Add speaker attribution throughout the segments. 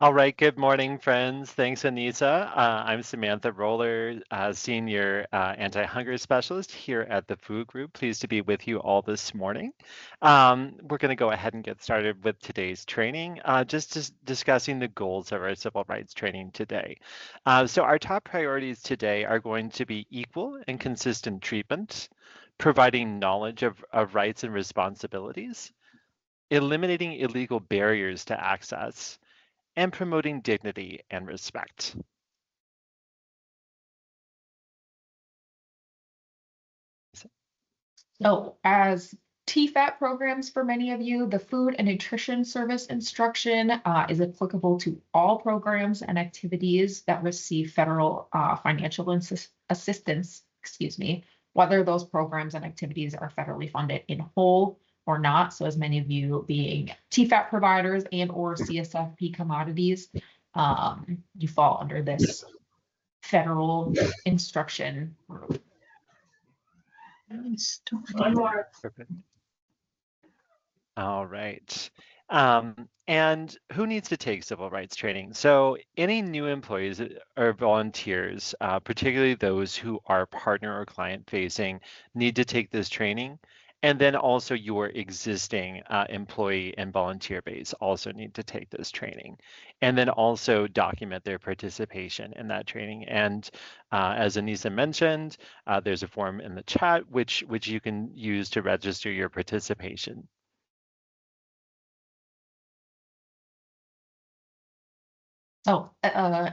Speaker 1: All right, good morning, friends. Thanks, Anissa. I'm Samantha Roller, Senior Anti-Hunger Specialist here at the Food Group. Pleased to be with you all this morning. We're going to go ahead and get started with today's training, just discussing the goals of our civil rights training today. So our top priorities today are going to be equal and consistent treatment, providing knowledge of rights and responsibilities, eliminating illegal barriers to access, and promoting dignity and respect.
Speaker 2: So, as TEFAP programs for many of you, the Food and Nutrition Service instruction is applicable to all programs and activities that receive federal financial assistance, whether those programs and activities are federally funded in whole or not. So as many of you being TEFAP providers and or CSFP commodities, you fall under this federal instruction group.
Speaker 1: Perfect. All right. And who needs to take civil rights training? So any new employees or volunteers, particularly those who are partner or client facing, need to take this training. And then also your existing employee and volunteer base also need to take this training. And then also document their participation in that training. And as Anissa mentioned, there's a form in the chat which you can use to register your participation.
Speaker 2: So,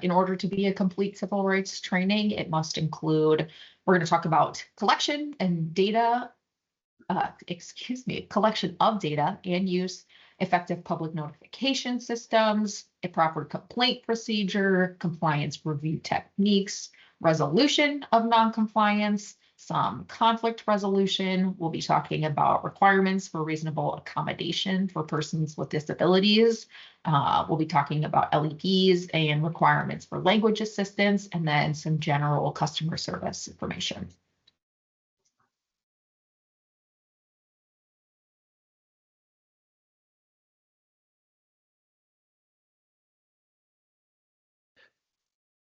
Speaker 2: in order to be a complete civil rights training, it must include, we're going to talk about collection and data, collection of data and use, effective public notification systems, a proper complaint procedure, compliance review techniques, resolution of noncompliance, some conflict resolution. We'll be talking about requirements for reasonable accommodation for persons with disabilities. We'll be talking about LEPs and requirements for language assistance, and then some general customer service information.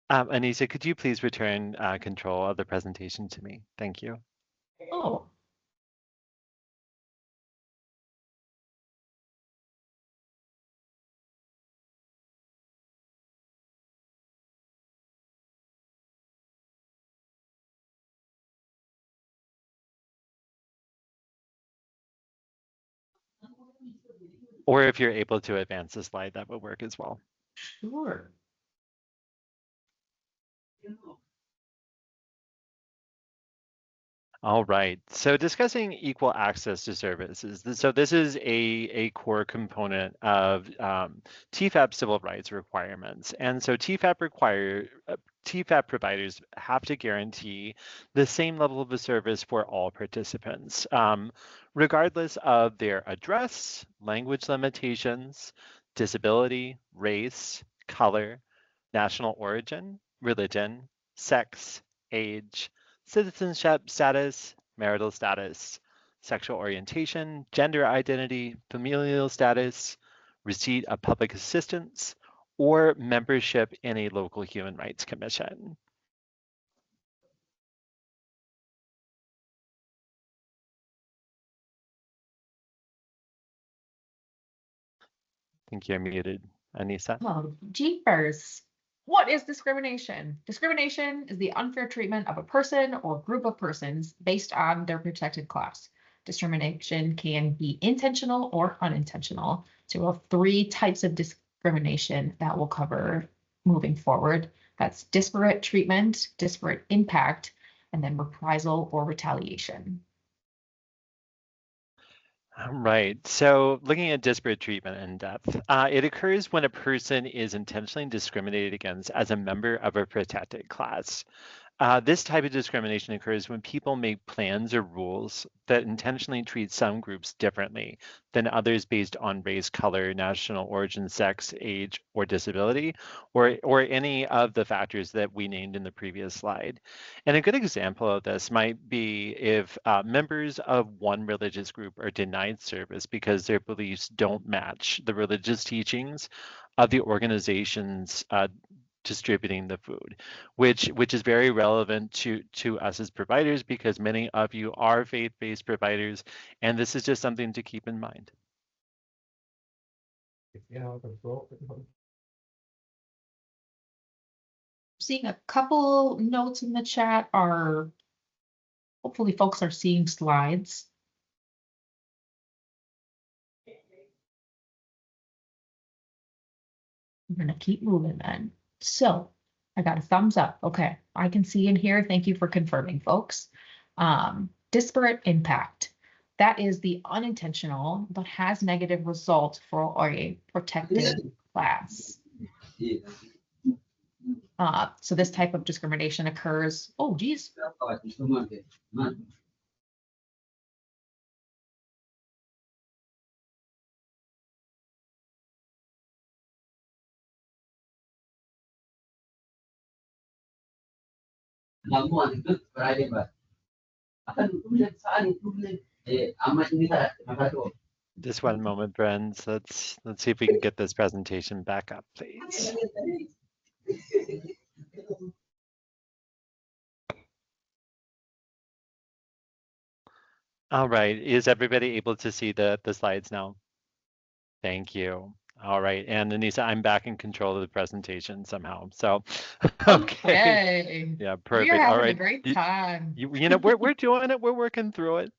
Speaker 1: Anissa, could you please return control of the presentation to me? Thank you.
Speaker 2: Oh.
Speaker 1: Or if you're able to advance the slide, that would work as well.
Speaker 2: Sure.
Speaker 1: All right, so discussing equal access to services. So this is a core component of TEFAP civil rights requirements. And so TEFAP providers have to guarantee the same level of a service for all participants, regardless of their address, language limitations, disability, race, color, national origin, religion, sex, age, citizenship status, marital status, sexual orientation, gender identity, familial status, receipt of public assistance, or membership in a local human rights commission. I think you're muted, Anissa.
Speaker 2: Oh, jeepers. What is discrimination? Discrimination is the unfair treatment of a person or group of persons based on their protected class. Discrimination can be intentional or unintentional. So we have three types of discrimination that we'll cover moving forward. That's disparate treatment, disparate impact, and then reprisal or retaliation.
Speaker 1: Right. So looking at disparate treatment in depth, it occurs when a person is intentionally discriminated against as a member of a protected class. This type of discrimination occurs when people make plans or rules that intentionally treat some groups differently than others based on race, color, national origin, sex, age, or disability, or any of the factors that we named in the previous slide. And a good example of this might be if members of one religious group are denied service because their beliefs don't match the religious teachings of the organizations distributing the food, which is very relevant to us as providers because many of you are faith-based providers, and this is just something to keep in mind.
Speaker 2: Seeing a couple notes in the chat are, hopefully folks are seeing slides. I'm gonna keep moving then. So I got a thumbs up. Okay, I can see in here. Thank you for confirming, folks. Disparate impact. That is the unintentional but has negative result for a protected class. So this type of discrimination occurs. Oh, geez.
Speaker 1: Just one moment, friends. Let's see if we can get this presentation back up, please. All right, is everybody able to see the slides now? Thank you. All right, and Anissa, I'm back in control of the presentation somehow. So, okay. Yeah,
Speaker 2: We are
Speaker 1: perfect. All
Speaker 2: having a
Speaker 1: right.
Speaker 2: great time.
Speaker 1: You know, we're doing it. We're working through it.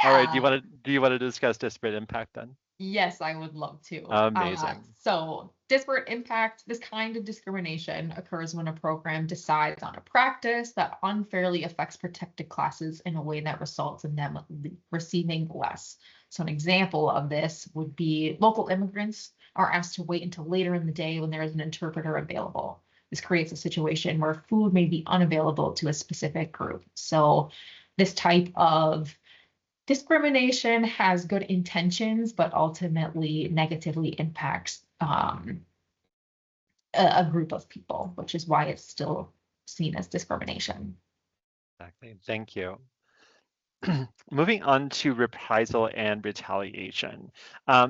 Speaker 1: All right.
Speaker 2: Yeah.
Speaker 1: Do you want to discuss disparate impact then?
Speaker 2: Yes, I would love to.
Speaker 1: Amazing.
Speaker 2: So disparate impact, this kind of discrimination occurs when a program decides on a practice that unfairly affects protected classes in a way that results in them receiving less. So an example of this would be local immigrants are asked to wait until later in the day when there is an interpreter available. This creates a situation where food may be unavailable to a specific group. So this type of discrimination has good intentions, but ultimately negatively impacts a group of people, which is why it's still seen as discrimination.
Speaker 1: Exactly. Thank you. Moving on to reprisal and retaliation.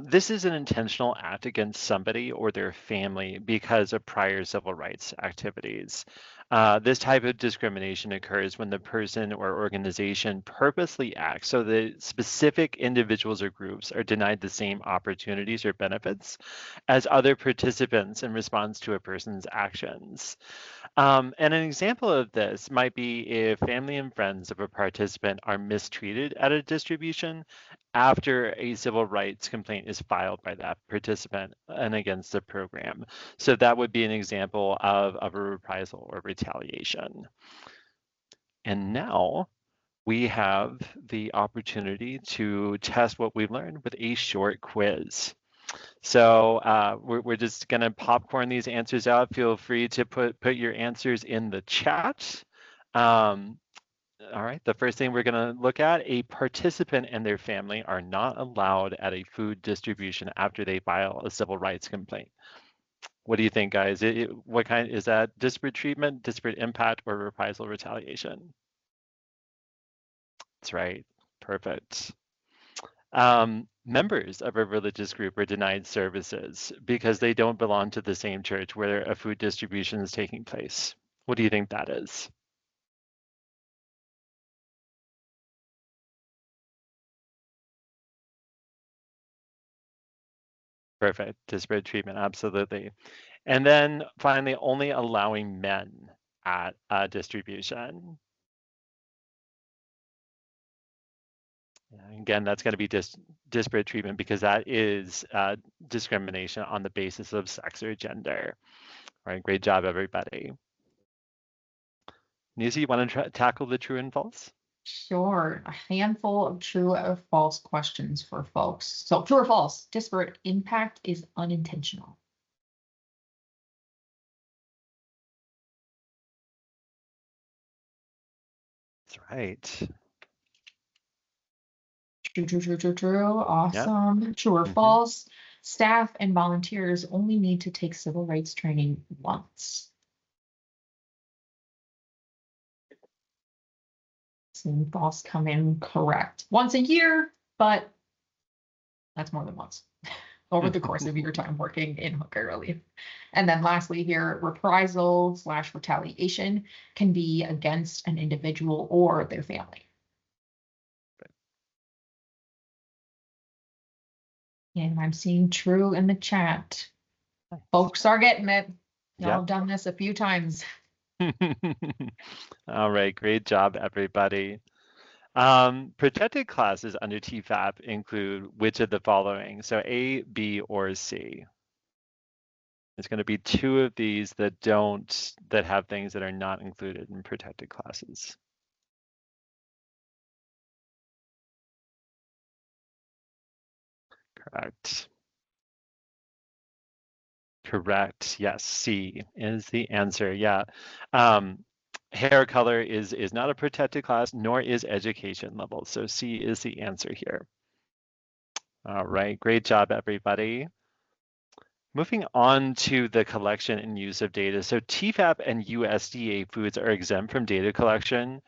Speaker 1: This is an intentional act against somebody or their family because of prior civil rights activities. This type of discrimination occurs when the person or organization purposely acts so that specific individuals or groups are denied the same opportunities or benefits as other participants in response to a person's actions. And an example of this might be if family and friends of a participant are mistreated at a distribution after a civil rights complaint is filed by that participant and against the program. So that would be an example of a reprisal or retaliation. And now we have the opportunity to test what we've learned with a short quiz. So we're just gonna popcorn these answers out. Feel free to put your answers in the chat. All right, the first thing we're gonna look at, a participant and their family are not allowed at a food distribution after they file a civil rights complaint. What do you think, guys? What kind, is that disparate treatment, disparate impact, or reprisal retaliation? That's right, perfect. Members of a religious group are denied services because they don't belong to the same church where a food distribution is taking place. What do you think that is? Perfect. Disparate treatment, absolutely. And then finally, only allowing men at a distribution. Again, that's going to be disparate treatment because that is discrimination on the basis of sex or gender. All right, great job, everybody. Nisa, you want to tackle the true and false?
Speaker 2: Sure, a handful of true or false questions for folks. So true or false, disparate impact is unintentional.
Speaker 1: That's right.
Speaker 2: True. Awesome. Yep. True or false, staff and volunteers only need to take civil rights training once. Some false come in correct. Once a year, but that's more than once. over the course of your time working in hunger relief. And then lastly here, reprisal/retaliation can be against an individual or their family. And I'm seeing true in the chat. Folks are getting it. Y'all have done this a few times.
Speaker 1: All right, great job, everybody. Protected classes under TEFAP include which of the following? So A, B, or C. There's going to be two of these that have things that are not included in protected classes. Correct. Correct. Yes, C is the answer. Yeah. Hair color is not a protected class, nor is education level. So C is the answer here. All right, great job, everybody. Moving on to the collection and use of data. So TEFAP and USDA foods are exempt from data collection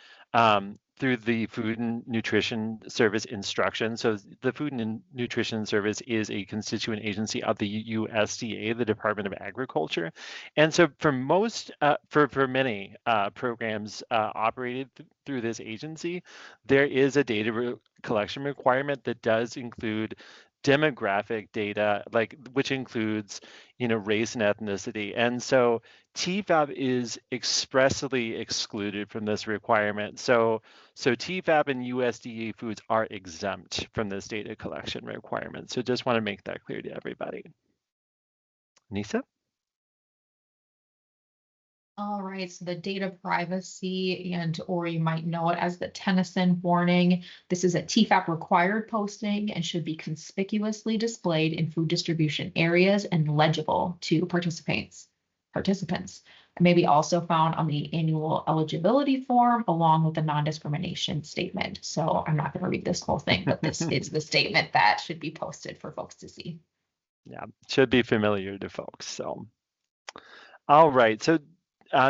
Speaker 1: through the Food and Nutrition Service instruction. So the Food and Nutrition Service is a constituent agency of the USDA, the Department of Agriculture. And so for many programs operated through this agency, there is a data collection requirement that does include demographic data, which includes, race and ethnicity. And so TEFAP is expressly excluded from this requirement. So TEFAP and USDA foods are exempt from this data collection requirement. So just want to make that clear to everybody. Nisa?
Speaker 2: All right, so the data privacy or you might know it as the Tennyson warning. This is a TEFAP required posting and should be conspicuously displayed in food distribution areas and legible to participants. It may be also found on the annual eligibility form along with the non-discrimination statement. So I'm not going to read this whole thing, but this is the statement that should be posted for folks to see.
Speaker 1: Yeah, should be familiar to folks. So, all right. So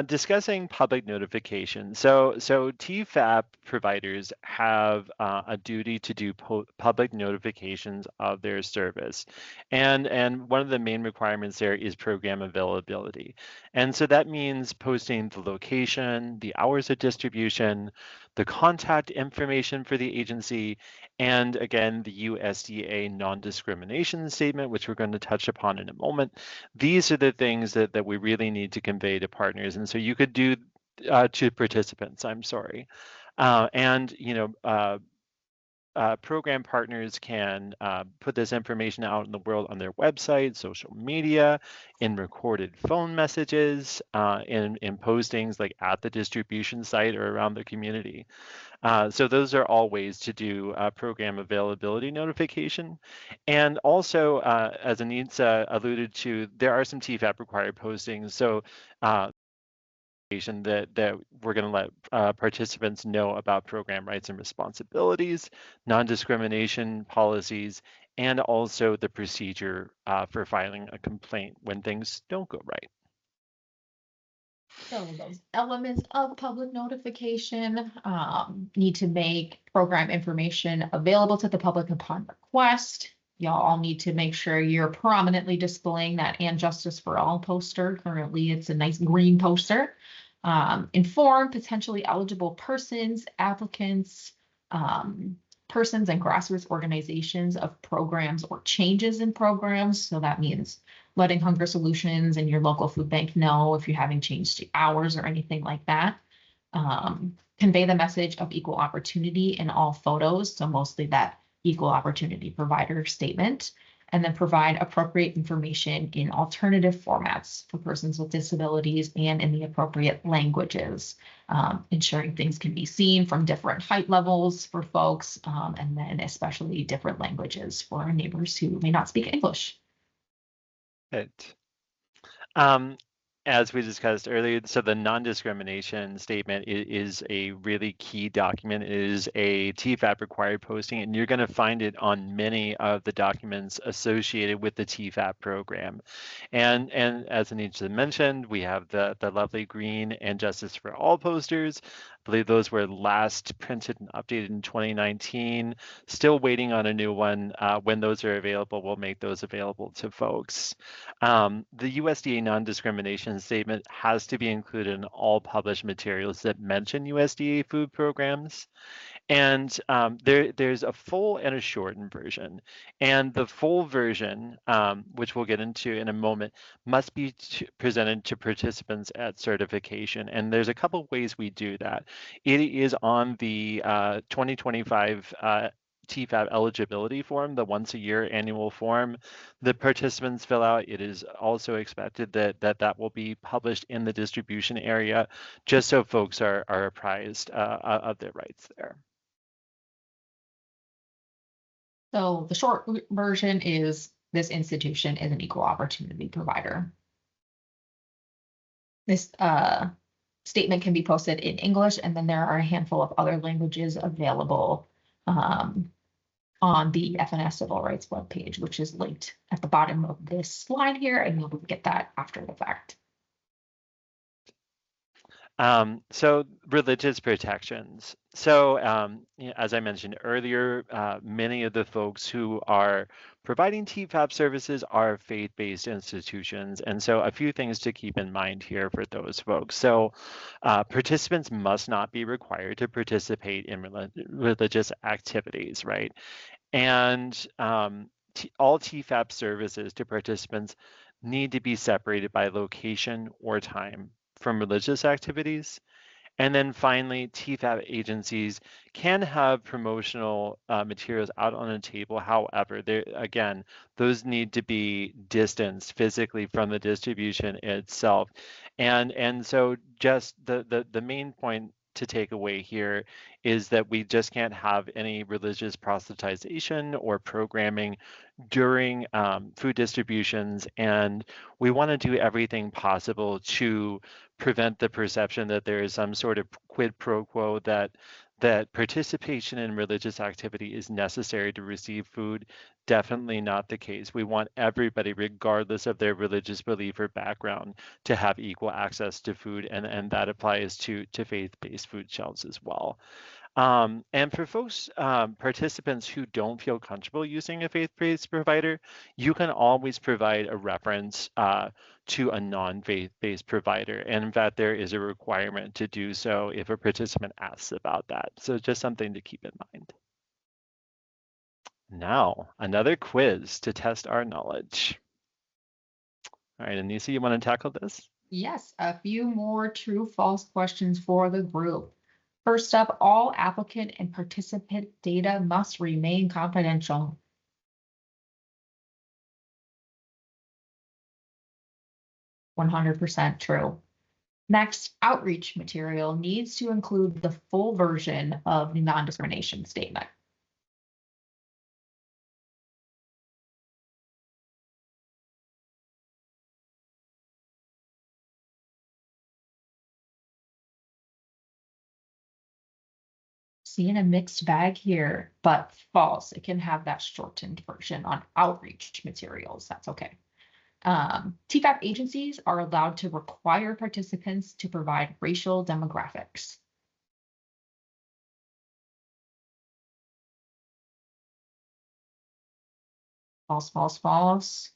Speaker 1: discussing public notification. So TEFAP providers have a duty to do public notifications of their service. And one of the main requirements there is program availability. And so that means posting the location, the hours of distribution, the contact information for the agency, and again, the USDA non-discrimination statement, which we're going to touch upon in a moment. These are the things that we really need to convey to partners. And so you could do to participants, I'm sorry. Program partners can put this information out in the world on their website, social media, in recorded phone messages, in postings like at the distribution site or around the community. So those are all ways to do program availability notification. And also, as Anita alluded to, there are some TEFAP required postings. So that we're going to let participants know about program rights and responsibilities, non-discrimination policies, and also the procedure for filing a complaint when things don't go right.
Speaker 2: So those elements of public notification need to make program information available to the public upon request. Y'all all need to make sure you're prominently displaying that "And Justice for All" poster. Currently, it's a nice green poster. Inform potentially eligible persons, applicants, persons and grassroots organizations of programs or changes in programs. So that means letting Hunger Solutions and your local food bank know if you're having changed to hours or anything like that. Convey the message of equal opportunity in all photos. So mostly that equal opportunity provider statement. And then provide appropriate information in alternative formats for persons with disabilities and in the appropriate languages, ensuring things can be seen from different height levels for folks, and then especially different languages for our neighbors who may not speak English.
Speaker 1: Good. As we discussed earlier, so the non-discrimination statement is a really key document. It is a TEFAP required posting, and you're going to find it on many of the documents associated with the TEFAP program. And as Anita mentioned, we have the lovely green "And Justice for All" posters, believe those were last printed and updated in 2019. Still waiting on a new one. When those are available, we'll make those available to folks. The USDA non-discrimination statement has to be included in all published materials that mention USDA food programs. And there's a full and a shortened version. And the full version, which we'll get into in a moment, must be presented to participants at certification. And there's a couple ways we do that. It is on the 2025 TEFAP eligibility form, the once a year annual form the participants fill out. It is also expected that will be published in the distribution area, just so folks are apprised of their rights there.
Speaker 2: So the short version is this institution is an equal opportunity provider. This statement can be posted in English, and then there are a handful of other languages available on the FNS Civil Rights webpage, which is linked at the bottom of this slide here, and you'll get that after the fact.
Speaker 1: So religious protections. So as I mentioned earlier, many of the folks who are providing TEFAP services are faith-based institutions. And so a few things to keep in mind here for those folks. So participants must not be required to participate in religious activities, right? And all TEFAP services to participants need to be separated by location or time from religious activities. And then finally, TEFAP agencies can have promotional materials out on a table. However, again, those need to be distanced physically from the distribution itself. And so just the main point to take away here is that we just can't have any religious proselytization or programming during food distributions, and we want to do everything possible to prevent the perception that there is some sort of quid pro quo that participation in religious activity is necessary to receive food. Definitely not the case. We want everybody, regardless of their religious belief or background, to have equal access to food, and that applies to faith-based food shelves as well. And for folks, participants who don't feel comfortable using a faith-based provider, you can always provide a reference to a non-faith-based provider. And in fact, there is a requirement to do so if a participant asks about that. So just something to keep in mind. Now, another quiz to test our knowledge. All right, Anissa, you want to tackle this?
Speaker 2: Yes, a few more true-false questions for the group. First up, all applicant and participant data must remain confidential. %100% true. Next, outreach material needs to include the full version of the non-discrimination statement. Seeing a mixed bag here, but false. It can have that shortened version on outreach materials. That's okay. TEFAP agencies are allowed to require participants to provide racial demographics. False, false, false.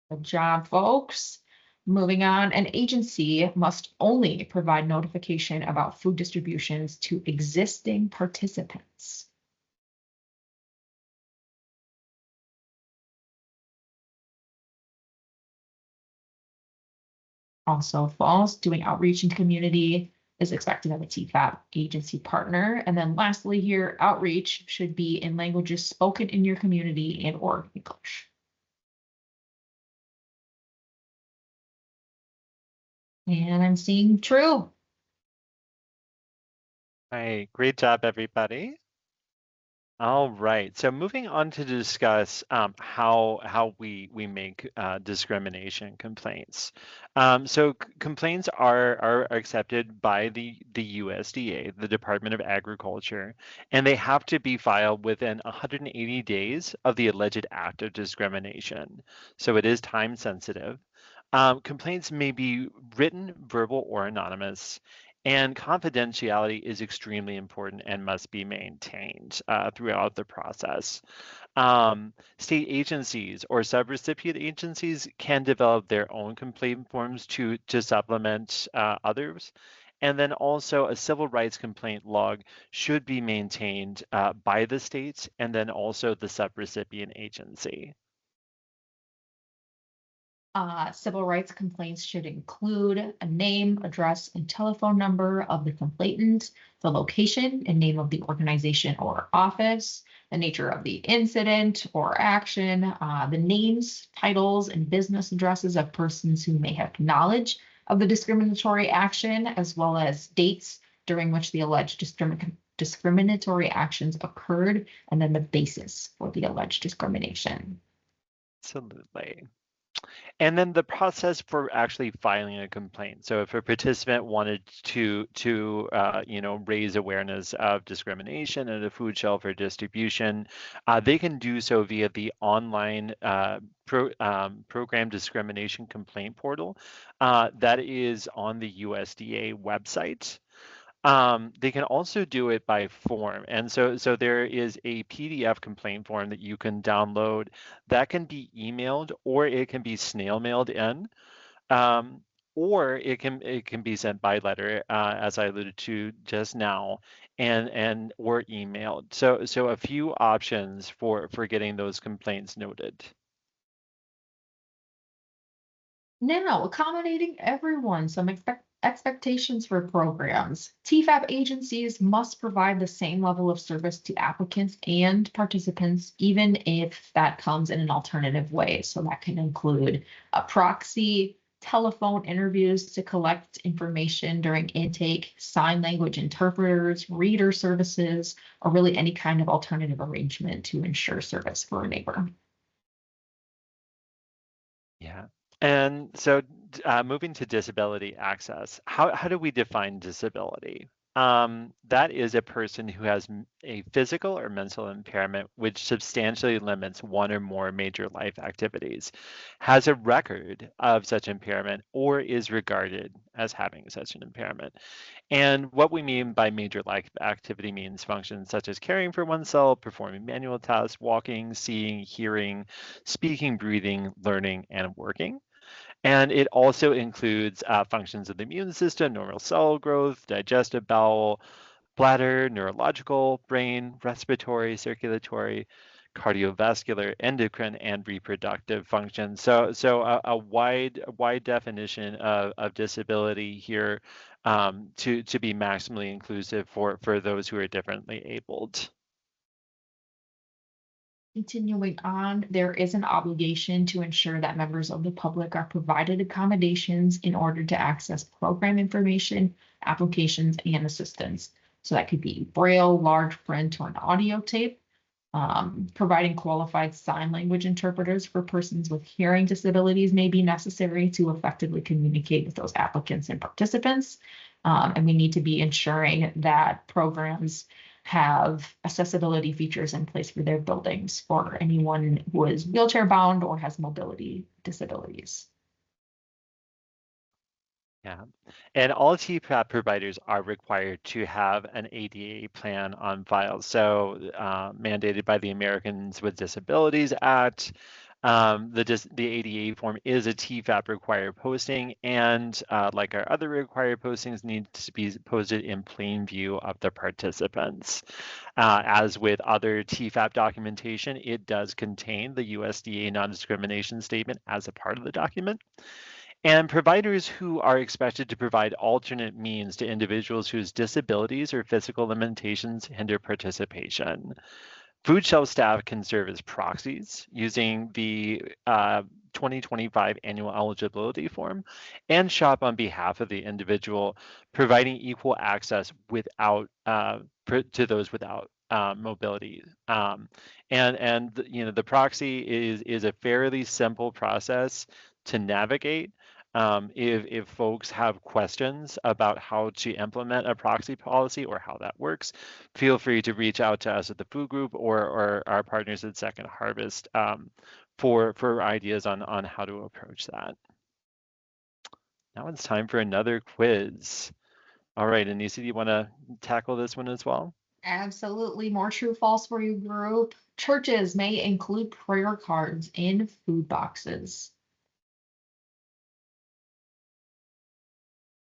Speaker 2: Good job, folks. Moving on, an agency must only provide notification about food distributions to existing participants. Also false. Doing outreach in community is expected of a TEFAP agency partner. And then lastly here, outreach should be in languages spoken in your community and or English. And I'm seeing true.
Speaker 1: All right, great job, everybody. All right, so moving on to discuss how we make discrimination complaints. So complaints are accepted by the USDA, the Department of Agriculture, and they have to be filed within 180 days of the alleged act of discrimination. So it is time sensitive. Complaints may be written, verbal, or anonymous. And confidentiality is extremely important and must be maintained throughout the process. State agencies or subrecipient agencies can develop their own complaint forms to supplement others. And then also a civil rights complaint log should be maintained by the states and then also the subrecipient agency.
Speaker 2: Civil rights complaints should include a name, address, and telephone number of the complainant, the location and name of the organization or office, the nature of the incident or action, the names, titles, and business addresses of persons who may have knowledge of the discriminatory action, as well as dates during which the alleged discriminatory actions occurred, and then the basis for the alleged discrimination.
Speaker 1: Absolutely. And then the process for actually filing a complaint. So if a participant wanted to raise awareness of discrimination at a food shelf or distribution, they can do so via the online program discrimination complaint portal that is on the USDA website. They can also do it by form. And so there is a PDF complaint form that you can download that can be emailed or it can be snail mailed in. Um, or it can be sent by letter, as I alluded to just now, and or emailed. So a few options for getting those complaints noted.
Speaker 2: Now, accommodating everyone, some expectations for programs. TEFAP agencies must provide the same level of service to applicants and participants, even if that comes in an alternative way. So that can include a proxy, telephone interviews to collect information during intake, sign language interpreters, reader services, or really any kind of alternative arrangement to ensure service for a neighbor.
Speaker 1: Yeah. And so moving to disability access, how do we define disability? That is a person who has a physical or mental impairment which substantially limits one or more major life activities, has a record of such impairment, or is regarded as having such an impairment. And what we mean by major life activity means functions such as caring for oneself, performing manual tasks, walking, seeing, hearing, speaking, breathing, learning, and working. And it also includes functions of the immune system, normal cell growth, digestive bowel, bladder, neurological, brain, respiratory, circulatory, cardiovascular, endocrine, and reproductive functions. So a wide definition of disability here to be maximally inclusive for those who are differently abled.
Speaker 2: Continuing on, there is an obligation to ensure that members of the public are provided accommodations in order to access program information, applications, and assistance. So that could be Braille, large print, or an audio tape. Providing qualified sign language interpreters for persons with hearing disabilities may be necessary to effectively communicate with those applicants and participants. And we need to be ensuring that programs have accessibility features in place for their buildings for anyone who is wheelchair bound or has mobility disabilities.
Speaker 1: Yeah, and all TPAP providers are required to have an ADA plan on file. So mandated by the Americans with Disabilities Act, the ADA form is a TFAP required posting, and like our other required postings, need to be posted in plain view of the participants. As with other TFAP documentation, it does contain the USDA non-discrimination statement as a part of the document. And providers who are expected to provide alternate means to individuals whose disabilities or physical limitations hinder participation. Food shelf staff can serve as proxies using the 2025 annual eligibility form and shop on behalf of the individual, providing equal access without to those without mobility. And the proxy is a fairly simple process to navigate. If folks have questions about how to implement a proxy policy or how that works, feel free to reach out to us at the food group or our partners at Second Harvest for ideas on how to approach that. Now it's time for another quiz. All right, Anissa, do you want to tackle this one as well?
Speaker 2: Absolutely. More true false for you group. Churches may include prayer cards in food boxes.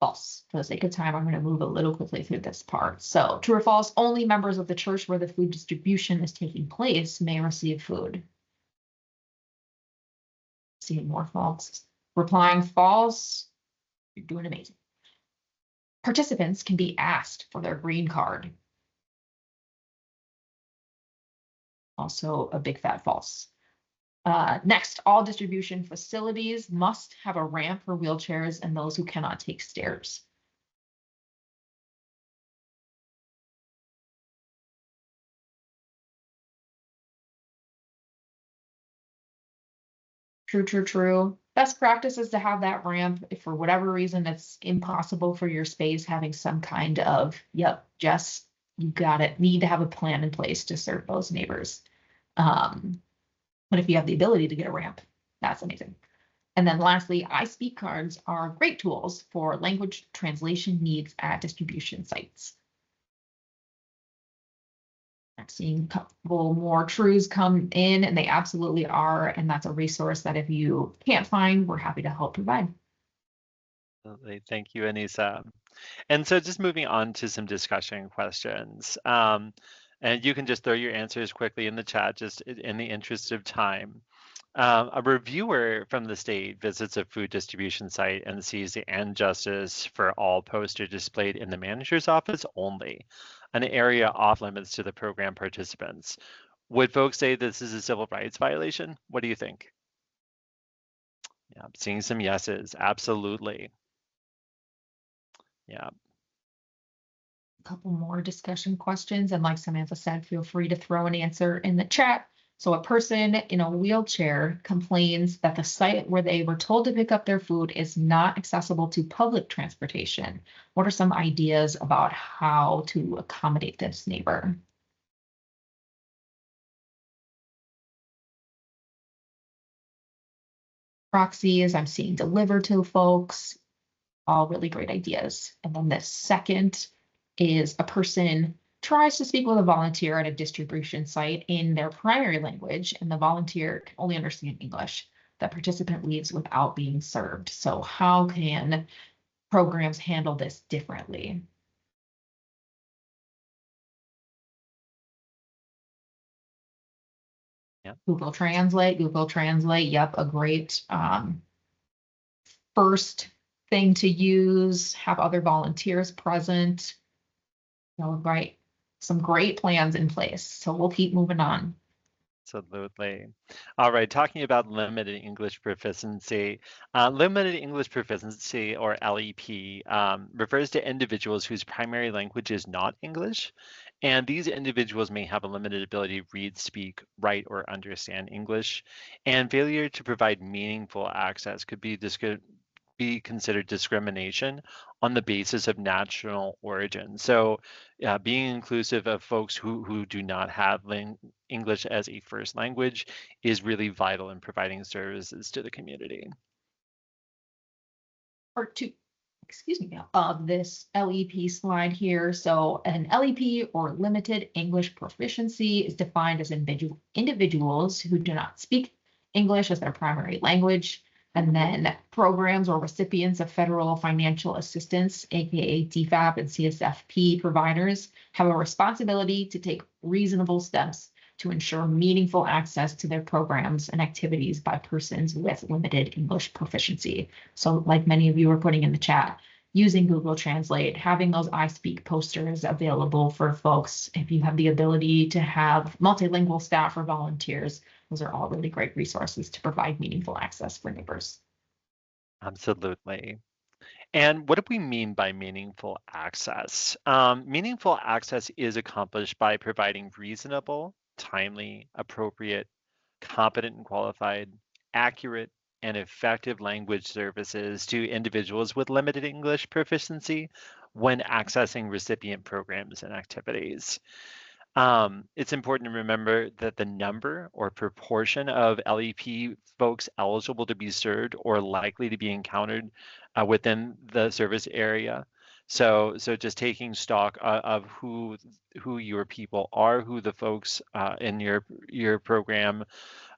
Speaker 2: False. For the sake of time, I'm going to move a little quickly through this part. So, true or false, only members of the church where the food distribution is taking place may receive food. See more false. Replying false, you're doing amazing. Participants can be asked for their green card. Also a big fat false. Next, all distribution facilities must have a ramp for wheelchairs and those who cannot take stairs. True, true, true. Best practice is to have that ramp. If for whatever reason it's impossible for your space, having some kind of, yep, Jess, you got it. Need to have a plan in place to serve those neighbors. But if you have the ability to get a ramp, that's amazing. And then lastly, I speak cards are great tools for language translation needs at distribution sites. I'm seeing a couple more truths come in, and they absolutely are. And that's a resource that if you can't find, we're happy to help provide.
Speaker 1: Absolutely. Thank you, Anissa. And so just moving on to some discussion questions. And you can just throw your answers quickly in the chat, just in the interest of time. A reviewer from the state visits a food distribution site and sees the "and justice for all" poster displayed in the manager's office only, an area off limits to the program participants. Would folks say this is a civil rights violation? What do you think? Yeah, I'm seeing some yeses. Absolutely. Yeah.
Speaker 2: A couple more discussion questions. And like Samantha said, feel free to throw an answer in the chat. So a person in a wheelchair complains that the site where they were told to pick up their food is not accessible to public transportation. What are some ideas about how to accommodate this neighbor? Proxies, I'm seeing deliver to folks, all really great ideas. And then the second is a person tries to speak with a volunteer at a distribution site in their primary language, and the volunteer can only understand English. The participant leaves without being served. So how can programs handle this differently?
Speaker 1: Yeah.
Speaker 2: Google Translate, yep, a great first thing to use, have other volunteers present. Right, some great plans in place. So we'll keep moving on.
Speaker 1: Absolutely. All right, talking about limited English proficiency. Limited English proficiency, or LEP, refers to individuals whose primary language is not English, and these individuals may have a limited ability to read, speak, write, or understand English, and failure to provide meaningful access could be considered discrimination on the basis of national origin. So, being inclusive of folks who do not have English as a first language is really vital in providing services to the community.
Speaker 2: Part two, excuse me, of this LEP slide here. So an LEP, or limited English proficiency, is defined as individuals who do not speak English as their primary language. And then programs or recipients of federal financial assistance, aka TEFAP and CSFP providers, have a responsibility to take reasonable steps to ensure meaningful access to their programs and activities by persons with limited English proficiency. So like many of you are putting in the chat, using Google Translate, having those I Speak posters available for folks. If you have the ability to have multilingual staff or volunteers, those are all really great resources to provide meaningful access for neighbors.
Speaker 1: Absolutely. And what do we mean by meaningful access? Meaningful access is accomplished by providing reasonable, timely, appropriate, competent and qualified, accurate, and effective language services to individuals with limited English proficiency when accessing recipient programs and activities. It's important to remember that the number or proportion of LEP folks eligible to be served or likely to be encountered within the service area. So just taking stock of who your people are, who the folks in your program,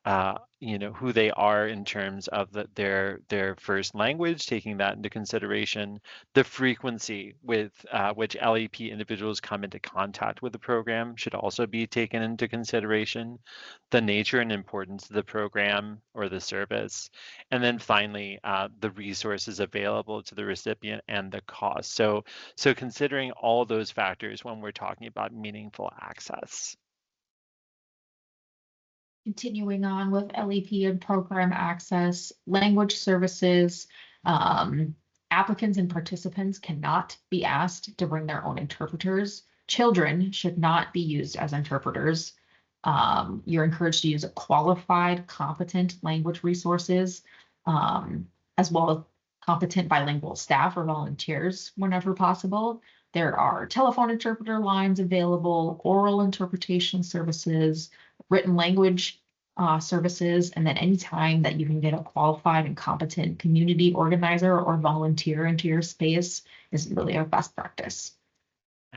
Speaker 1: who they are in terms of their first language, taking that into consideration, the frequency with which LEP individuals come into contact with the program should also be taken into consideration, the nature and importance of the program or the service, and then finally, the resources available to the recipient and the cost. So considering all those factors when we're talking about meaningful access.
Speaker 2: Continuing on with LEP and program access, language services, applicants and participants cannot be asked to bring their own interpreters. Children should not be used as interpreters. You're encouraged to use a qualified, competent language resources, as well as competent bilingual staff or volunteers whenever possible. There are telephone interpreter lines available, oral interpretation services, written language services, and then anytime that you can get a qualified and competent community organizer or volunteer into your space is really a best practice.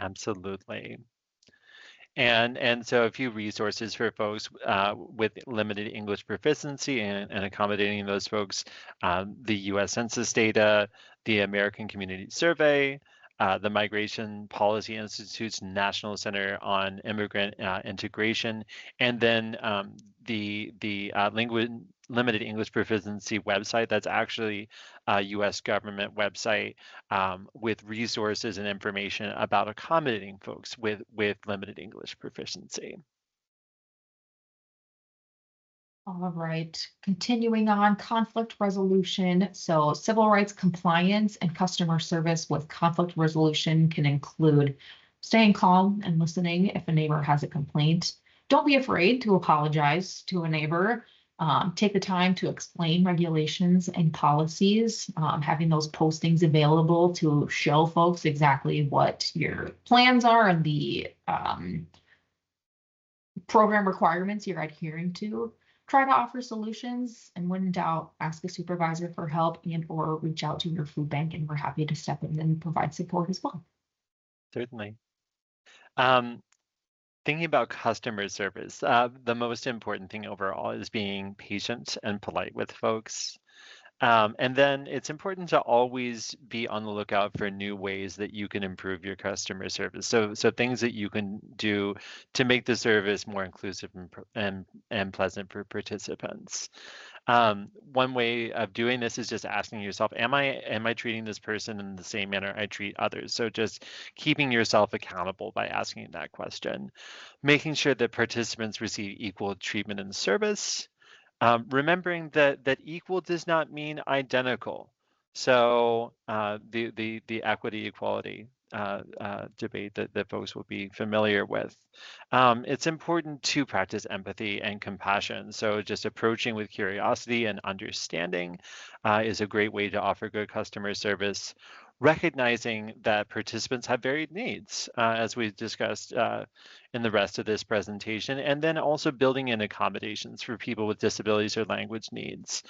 Speaker 1: Absolutely. And so a few resources for folks with limited English proficiency and accommodating those folks, the US Census data, the American Community Survey, the Migration Policy Institute's National Center on Immigrant Integration, and then the limited English proficiency website that's actually a US government website with resources and information about accommodating folks with limited English proficiency.
Speaker 2: All right, continuing on, conflict resolution. So civil rights compliance and customer service with conflict resolution can include staying calm and listening if a neighbor has a complaint. Don't be afraid to apologize to a neighbor. Take the time to explain regulations and policies, having those postings available to show folks exactly what your plans are and the program requirements you're adhering to. Try to offer solutions, and when in doubt, ask a supervisor for help and or reach out to your food bank, and we're happy to step in and provide support as well.
Speaker 1: Certainly. Thinking about customer service, the most important thing overall is being patient and polite with folks. And then it's important to always be on the lookout for new ways that you can improve your customer service. So things that you can do to make the service more inclusive and pleasant for participants. One way of doing this is just asking yourself, am I treating this person in the same manner I treat others? So just keeping yourself accountable by asking that question, making sure that participants receive equal treatment and service. Remembering that equal does not mean identical. So the equity equality debate that folks will be familiar with. It's important to practice empathy and compassion. So just approaching with curiosity and understanding is a great way to offer good customer service. Recognizing that participants have varied needs, as we discussed in the rest of this presentation, and then also building in accommodations for people with disabilities or language needs.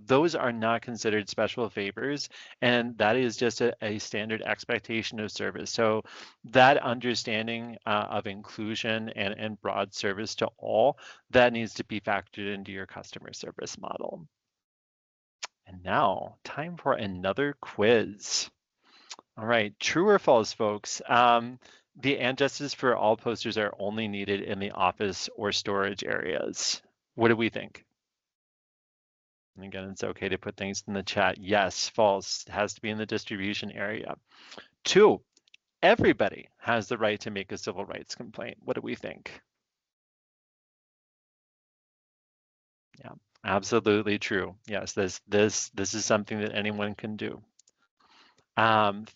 Speaker 1: Those are not considered special favors, and that is just a standard expectation of service. So that understanding of inclusion and broad service to all, that needs to be factored into your customer service model. And now, time for another quiz. All right, true or false, folks? The and justice for all posters are only needed in the office or storage areas. What do we think? And again, it's okay to put things in the chat. Yes, false. It has to be in the distribution area. 2, everybody has the right to make a civil rights complaint. What do we think? Yeah, absolutely true. Yes, this is something that anyone can do.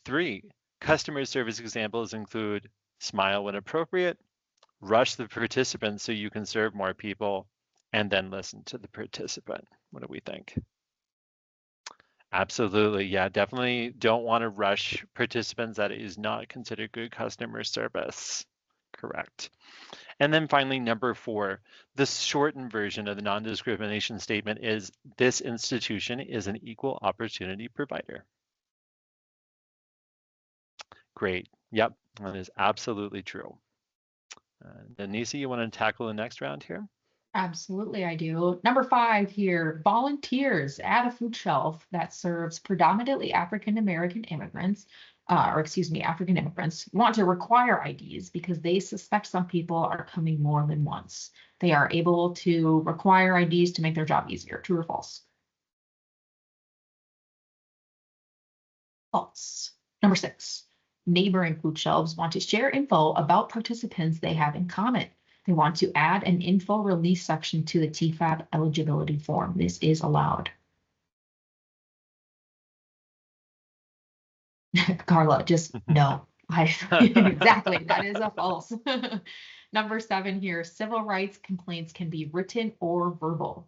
Speaker 1: 3, customer service examples include smile when appropriate, rush the participants so you can serve more people, and then listen to the participant. What do we think? Absolutely. Yeah, definitely don't want to rush participants. That is not considered good customer service. Correct. And then finally, number 4, the shortened version of the non-discrimination statement is this institution is an equal opportunity provider. Great. Yep, that is absolutely true. Denise, you want to tackle the next round here?
Speaker 2: Absolutely, I do. Number 5 here, volunteers at a food shelf that serves predominantly African American immigrants, or excuse me, African immigrants, want to require IDs because they suspect some people are coming more than once. They are able to require IDs to make their job easier. True or false? False. Number 6, neighboring food shelves want to share info about participants they have in common. They want to add an info release section to the TEFAP eligibility form. This is allowed. Carla, just no. Exactly, that is a false. Number 7 here, civil rights complaints can be written or verbal.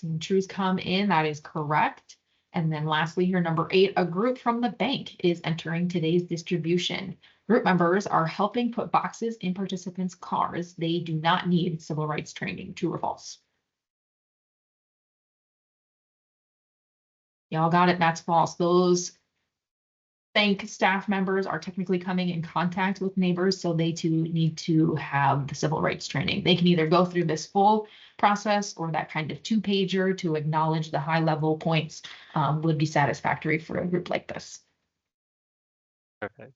Speaker 2: Some truths come in, that is correct. And then lastly here, number 8, a group from the bank is entering today's distribution. Group members are helping put boxes in participants' cars. They do not need civil rights training. True or false? Y'all got it, that's false. Those bank staff members are technically coming in contact with neighbors, so they too need to have the civil rights training. They can either go through this full process or that kind of 2-pager to acknowledge the high level points would be satisfactory for a group like this.
Speaker 1: Perfect.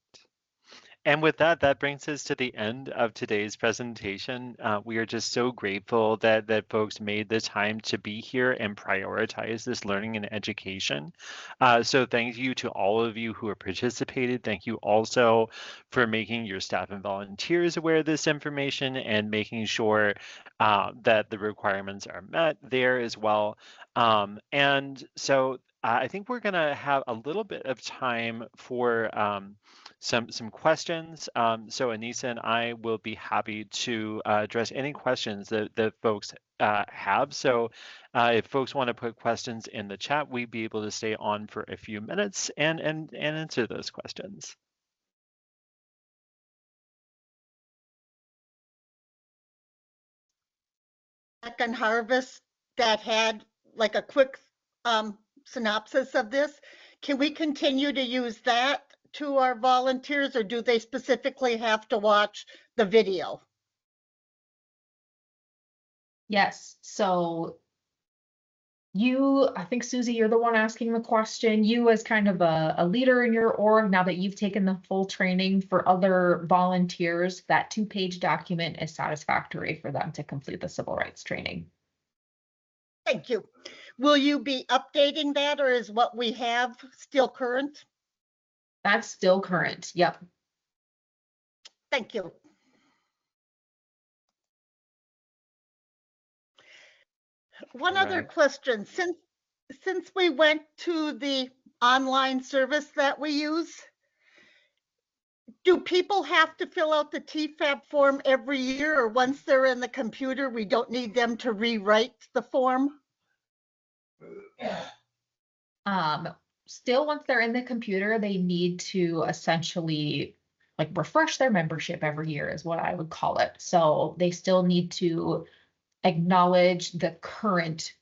Speaker 1: And with that, that brings us to the end of today's presentation. We are just so grateful that folks made the time to be here and prioritize this learning and education. So thank you to all of you who have participated. Thank you also for making your staff and volunteers aware of this information and making sure that the requirements are met there as well. And so I think we're going to have a little bit of time for some questions. So Anissa and I will be happy to address any questions that folks have. So if folks want to put questions in the chat, we'd be able to stay on for a few minutes and answer those questions.
Speaker 3: Second harvest that had like a quick synopsis of this. Can we continue to use that to our volunteers, or do they specifically have to watch the video?
Speaker 2: Yes, so I think Susie, you're the one asking the question. You as kind of a leader in your org, now that you've taken the full training for other volunteers, that 2-page document is satisfactory for them to complete the civil rights training.
Speaker 3: Thank you. Will you be updating that, or is what we have still current?
Speaker 2: That's still current. Yep.
Speaker 3: Thank you. One other question. Since we went to the online service that we use, do people have to fill out the TEFAP form every year, or once they're in the computer, we don't need them to rewrite the form?
Speaker 2: Still, once they're in the computer, they need to essentially like refresh their membership every year is what I would call it. So they still need to acknowledge the current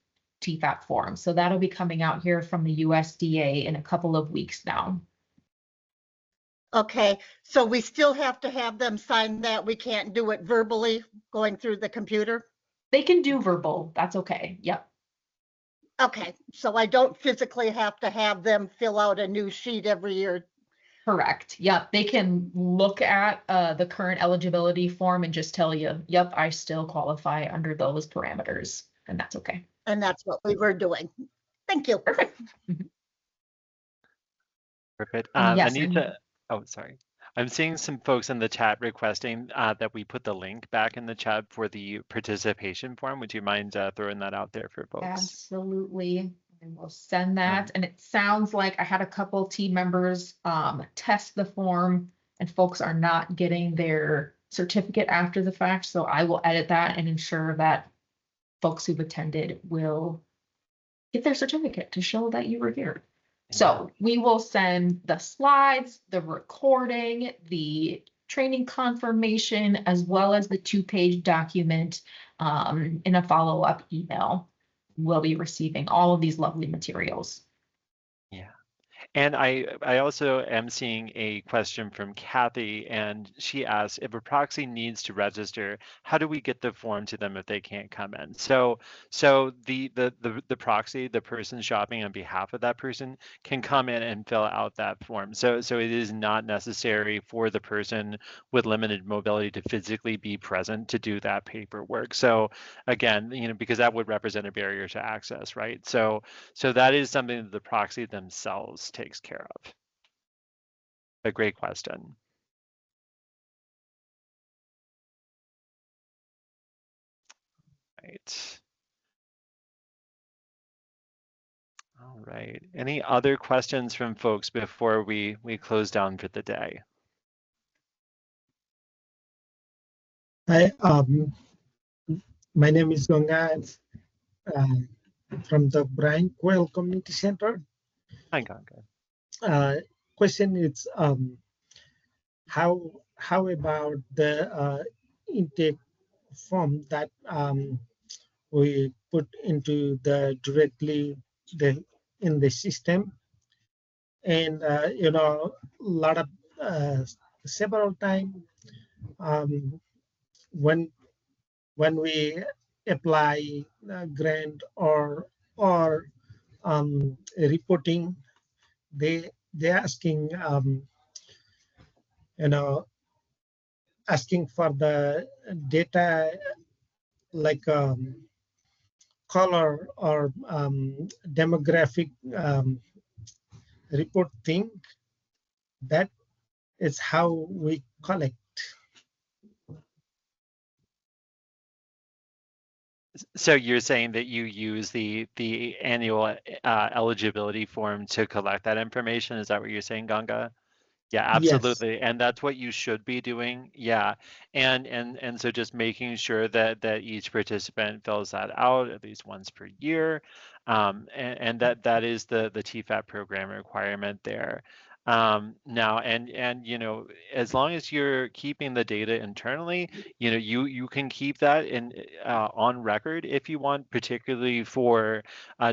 Speaker 2: TEFAP form. So that'll be coming out here from the USDA in a couple of weeks now.
Speaker 3: Okay, so we still have to have them sign that. We can't do it verbally going through the computer?
Speaker 2: They can do verbal. That's okay. Yep.
Speaker 3: Okay, so I don't physically have to have them fill out a new sheet every year.
Speaker 2: Correct. Yep. They can look at the current eligibility form and just tell you, yep, I still qualify under those parameters, and that's okay.
Speaker 3: And that's what we were doing. Thank you.
Speaker 2: Perfect.
Speaker 1: Perfect.
Speaker 2: Yes,
Speaker 1: Anita, oh, sorry. I'm seeing some folks in the chat requesting that we put the link back in the chat for the participation form. Would you mind throwing that out there for folks?
Speaker 2: absolutely. And we'll send that. And it sounds like I had a couple team members test the form, and folks are not getting their certificate after the fact. So I will edit that and ensure that folks who've attended will get their certificate to show that you were here. So we will send the slides, the recording, the training confirmation, as well as the 2-page document in a follow-up email. We'll be receiving all of these lovely materials.
Speaker 1: And I also am seeing a question from Kathy, and she asks, if a proxy needs to register, how do we get the form to them if they can't come in? So the proxy, the person shopping on behalf of that person, can come in and fill out that form. So it is not necessary for the person with limited mobility to physically be present to do that paperwork. So again, because that would represent a barrier to access, right? So that is something that the proxy themselves takes care of. A great question. Right. All right. Any other questions from folks before we close down for the day?
Speaker 4: Hi, my name is Ganga uh, from the Brian Quail Community Center.
Speaker 1: Hi, Ganga.
Speaker 4: Question is how about the intake form that we put into the directly in the system, and a lot of several times um, when we apply grant or reporting, they asking you know asking for the data like color or demographic report thing. That is how we collect.
Speaker 1: So you're saying that you use the annual eligibility form to collect that information? Is that what you're saying, Ganga? Yeah,
Speaker 4: Yes.
Speaker 1: absolutely. And that's what you should be doing. Yeah. And so just making sure that each participant fills that out at least once per year. And that is the TEFAP program requirement there. Now, and as long as you're keeping the data internally, you can keep that in on record if you want, particularly for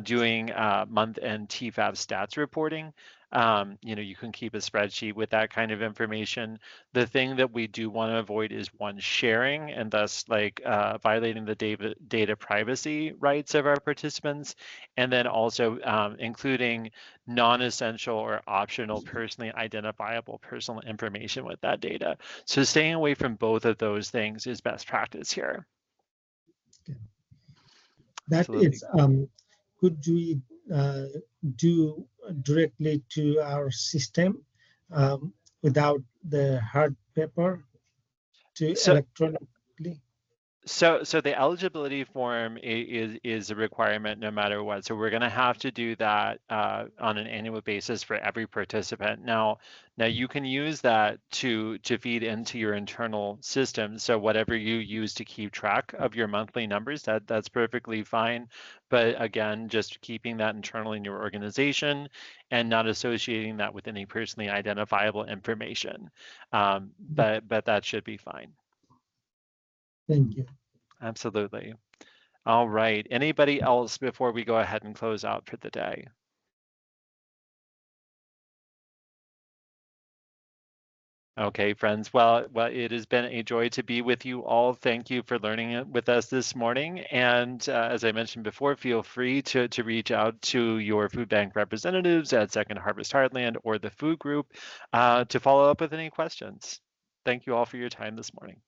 Speaker 1: doing month-end TEFAP stats reporting. You can keep a spreadsheet with that kind of information. The thing that we do want to avoid is one sharing and thus like violating the data privacy rights of our participants, and then also including non-essential or optional personally identifiable personal information with that data. So staying away from both of those things is best practice here.
Speaker 4: That
Speaker 1: Absolutely.
Speaker 4: is, could we do directly to our system without the hard paper to
Speaker 1: So
Speaker 4: electronically?
Speaker 1: So the eligibility form is a requirement no matter what. So we're going to have to do that on an annual basis for every participant. Now you can use that to feed into your internal system. So whatever you use to keep track of your monthly numbers, that's perfectly fine. But again, just keeping that internally in your organization and not associating that with any personally identifiable information. But that should be fine.
Speaker 4: Thank you.
Speaker 1: Absolutely. All right. Anybody else before we go ahead and close out for the day? Okay, friends. Well, it has been a joy to be with you all. Thank you for learning it with us this morning. And as I mentioned before, feel free to reach out to your food bank representatives at Second Harvest Heartland or the food group to follow up with any questions. Thank you all for your time this morning.